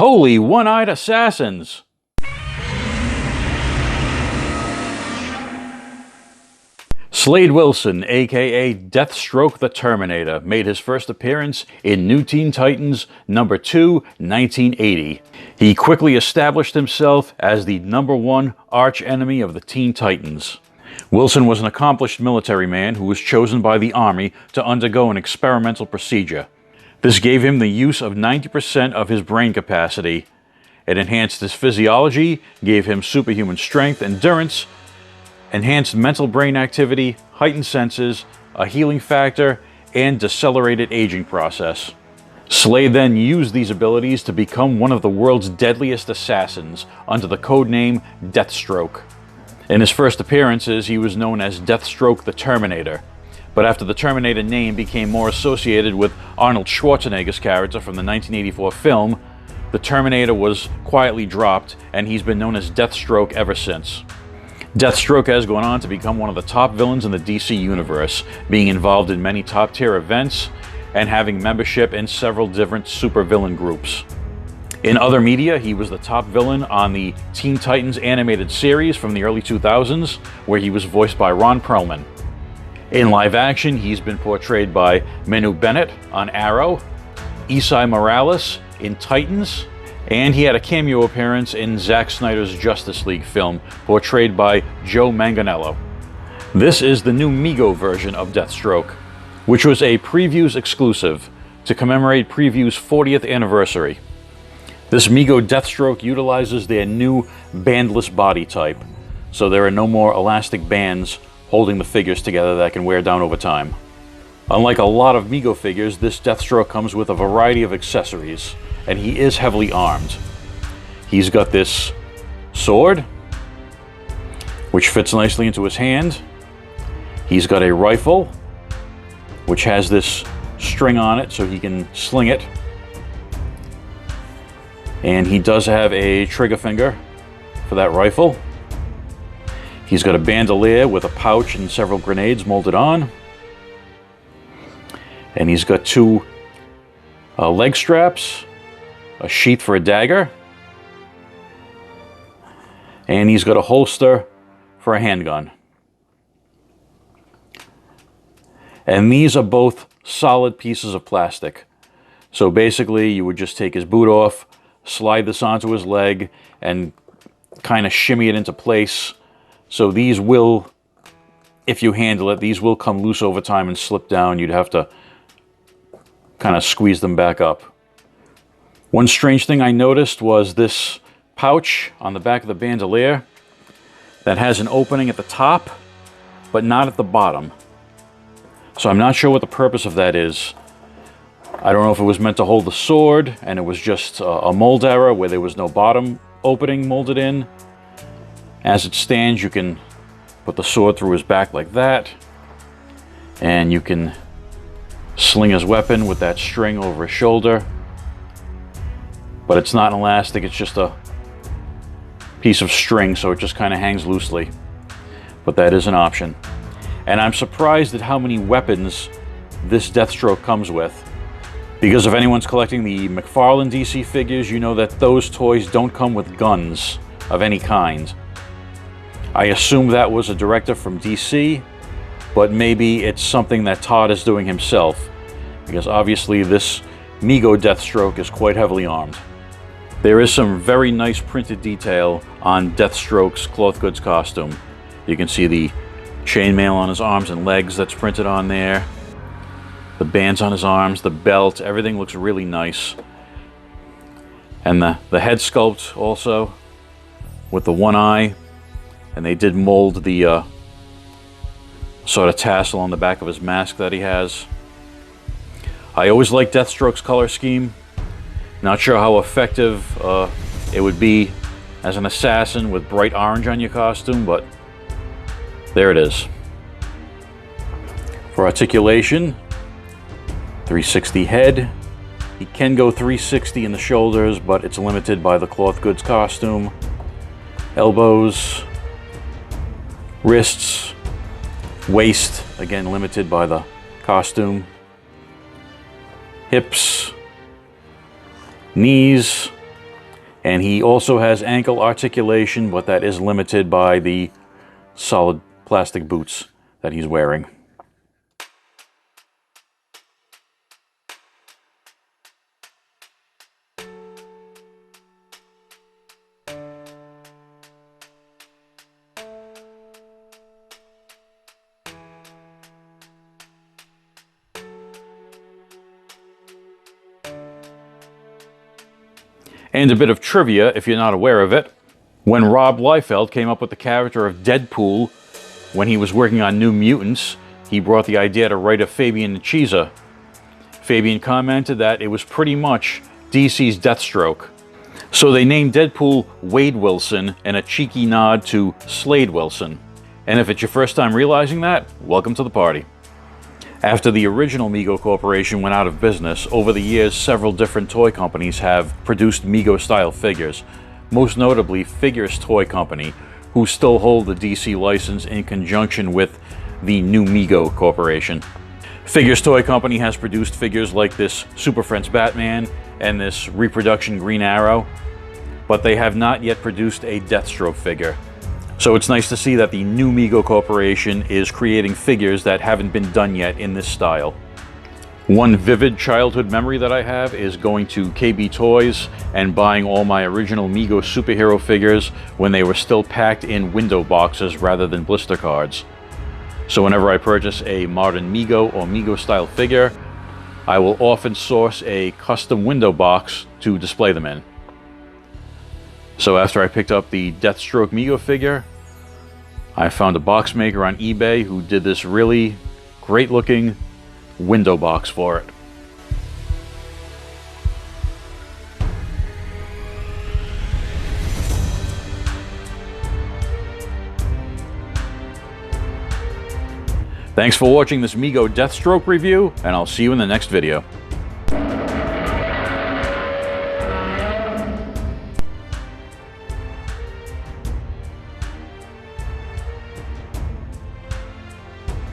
Holy one-eyed assassins! Slade Wilson, aka Deathstroke the Terminator, made his first appearance in New Teen Titans #2, 1980. He quickly established himself as the #1 arch-enemy of the Teen Titans. Wilson was an accomplished military man who was chosen by the Army to undergo an experimental procedure. This gave him the use of 90% of his brain capacity. It enhanced his physiology, gave him superhuman strength, endurance, enhanced mental brain activity, heightened senses, a healing factor, and decelerated aging process. Slade then used these abilities to become one of the world's deadliest assassins under the codename Deathstroke. In his first appearances, he was known as Deathstroke the Terminator, but after the Terminator name became more associated with Arnold Schwarzenegger's character from the 1984 film, the Terminator was quietly dropped, and he's been known as Deathstroke ever since. Deathstroke has gone on to become one of the top villains in the DC universe, being involved in many top-tier events and having membership in several different supervillain groups. In other media, he was the top villain on the Teen Titans animated series from the early 2000s, where he was voiced by Ron Perlman. In live action, he's been portrayed by Manu Bennett on Arrow, Esai Morales in Titans, and he had a cameo appearance in Zack Snyder's Justice League film, portrayed by Joe Manganiello. This is the new Mego version of Deathstroke, which was a Previews exclusive to commemorate Previews' 40th anniversary. This Mego Deathstroke utilizes their new bandless body type, so there are no more elastic bands holding the figures together that can wear down over time. Unlike a lot of Mego figures, this Deathstroke comes with a variety of accessories, and he is heavily armed. He's got this sword, which fits nicely into his hand. He's got a rifle, which has this string on it so he can sling it. And he does have a trigger finger for that rifle. He's got a bandolier with a pouch and several grenades molded on. And he's got two leg straps, a sheath for a dagger, and he's got a holster for a handgun. And these are both solid pieces of plastic. So basically, you would just take his boot off, slide this onto his leg, and kind of shimmy it into place. So these will, if you handle it, these will come loose over time and slip down. You'd have to kind of squeeze them back up. One strange thing I noticed was this pouch on the back of the bandolier that has an opening at the top, but not at the bottom. So I'm not sure what the purpose of that is. I don't know if it was meant to hold the sword and it was just a mold error where there was no bottom opening molded in. As it stands, you can put the sword through his back like that, and you can sling his weapon with that string over his shoulder. But it's not an elastic, it's just a piece of string, so it just kind of hangs loosely. But that is an option. And I'm surprised at how many weapons this Deathstroke comes with. Because if anyone's collecting the McFarlane DC figures, you know that those toys don't come with guns of any kind. I assume that was a directive from DC, but maybe it's something that Todd is doing himself, because obviously this Mego Deathstroke is quite heavily armed. There is some very nice printed detail on Deathstroke's cloth goods costume. You can see the chainmail on his arms and legs that's printed on there, the bands on his arms, the belt, everything looks really nice. And the head sculpt also, with the one eye, and they did mold the sort of tassel on the back of his mask that he has. I always like Deathstroke's color scheme. Not sure how effective it would be as an assassin with bright orange on your costume, but there it is. For articulation, 360 head. He can go 360 in the shoulders, but it's limited by the cloth goods costume. Elbows, wrists, waist, again limited by the costume. Hips, knees, And he also has ankle articulation, but that is limited by the solid plastic boots that he's wearing. And a bit of trivia, if you're not aware of it. When Rob Liefeld came up with the character of Deadpool when he was working on New Mutants, he brought the idea to writer Fabian Nicieza. Fabian commented that it was pretty much DC's Deathstroke. So they named Deadpool Wade Wilson in a cheeky nod to Slade Wilson. And if it's your first time realizing that, welcome to the party. After the original Mego Corporation went out of business, over the years several different toy companies have produced Mego-style figures, most notably Figures Toy Company, who still hold the DC license in conjunction with the new Mego Corporation. Figures Toy Company has produced figures like this Super Friends Batman and this reproduction Green Arrow, but they have not yet produced a Deathstroke figure. So it's nice to see that the new Mego Corporation is creating figures that haven't been done yet in this style. One vivid childhood memory that I have is going to KB Toys and buying all my original Mego superhero figures when they were still packed in window boxes rather than blister cards. So whenever I purchase a modern Mego or Mego style figure, I will often source a custom window box to display them in. So after I picked up the Deathstroke Mego figure, I found a box maker on eBay who did this really great looking window box for it. Thanks for watching this Mego Deathstroke review, and I'll see you in the next video.